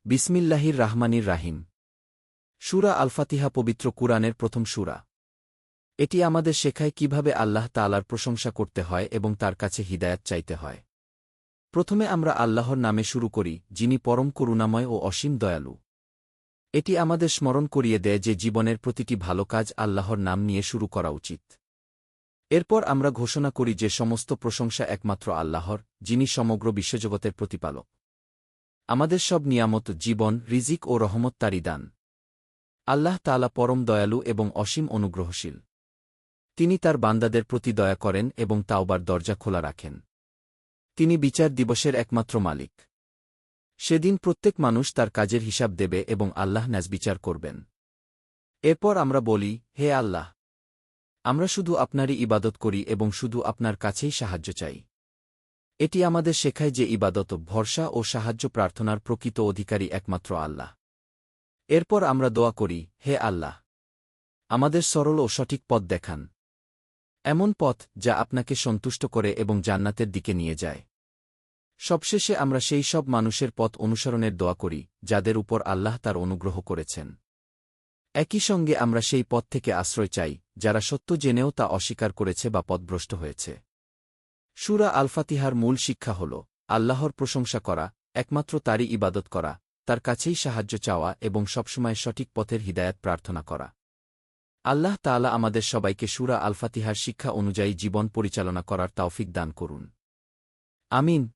বিসমিল্লাহির রাহমানির রাহিম। সূরা আল ফাতিহা পবিত্র কুরআনের প্রথম সূরা। এটি আমাদের শেখায় কিভাবে আল্লাহ তাআলার প্রশংসা করতে হয় এবং তার কাছে হিদায়াত চাইতে হয়। প্রথমে আমরা আল্লাহর নামে শুরু করি, যিনি পরম করুণাময় ও অসীম দয়ালু। এটি আমাদের স্মরণ করিয়ে দেয় যে জীবনের প্রতিটি ভালো কাজ আল্লাহর নাম নিয়ে শুরু করা উচিত। এরপর আমরা ঘোষণা করি যে সমস্ত প্রশংসা একমাত্র আল্লাহর, যিনি সমগ্র বিশ্বজগতের প্রতিপালক। আমাদের সব নিয়ামত, জীবন, রিজিক ও রহমত তারই দান। আল্লাহ তাআলা পরম দয়ালু এবং অসীম অনুগ্রহশীল। তিনি তার বান্দাদের প্রতি দয়া করেন এবং তাওবার দরজা খোলা রাখেন। তিনি বিচার দিবসের একমাত্র মালিক। সেদিন প্রত্যেক মানুষ তার কাজের হিসাব দেবে এবং আল্লাহ ন্যায়বিচার করবেন। এরপর আমরা বলি, হে আল্লাহ, আমরা শুধু আপনারই ইবাদত করি এবং শুধু আপনার কাছেই সাহায্য চাই। এটি আমাদের শেখায় যে ইবাদত, ভরসা ও সাহায্য প্রার্থনার প্রকৃত অধিকারী একমাত্র আল্লাহ। এরপর আমরা দোয়া করি, হে আল্লাহ, আমাদের সরল ও সঠিক পথ দেখান। এমন পথ যা আপনাকে সন্তুষ্ট করে এবং জান্নাতের দিকে নিয়ে যায়। সবশেষে আমরা সেই সব মানুষের পথ অনুসরণের দোয়া করি, যাদের উপর আল্লাহ তার অনুগ্রহ করেছেন। একই সঙ্গে আমরা সেই পথ থেকে আশ্রয় চাই, যারা সত্য জেনেও তা অস্বীকার করেছে বা পথভ্রষ্ট হয়েছে। সূরা আল ফাতিহার মূল শিক্ষা হল আল্লাহর প্রশংসা করা, একমাত্র তারই ইবাদত করা, তার কাছেই সাহায্য চাওয়া এবং সবসময় সঠিক পথের হিদায়াত প্রার্থনা করা। আল্লাহ তাআলা আমাদের সবাইকে সূরা আল ফাতিহার শিক্ষা অনুযায়ী জীবন পরিচালনা করার তৌফিক দান করুন। আমিন।